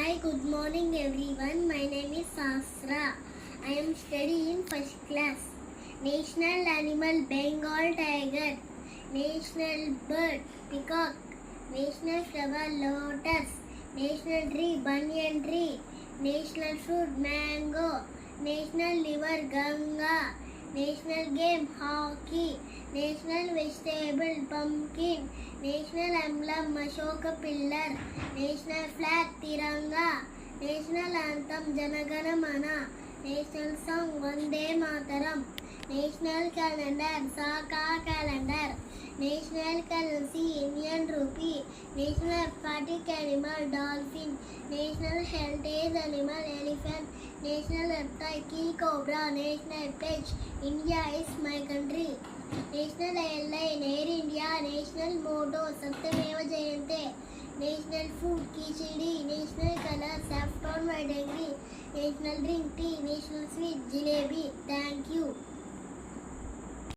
Hi, good morning everyone. My name is Sasra. I am studying in first class. National animal Bengal tiger. National bird peacock. National flower lotus. National tree banyan tree. National fruit mango. National river Ganga. National game hockey. National vegetable pumpkin. National emblem Ashoka pillar. National flag Tiranga. National anthem Janagana Mana. National song Vande Mataram. National calendar Saka calendar. National currency Indian rupee. National aquatic animal dolphin. National heritage animal elephant. National reptile key cobra. National pledge India is my country. National airline Air India. National motto Satyameva Jayante. National food Khichdi. National color saffron white angry. National drink tea. National sweet jalebi. Thank you.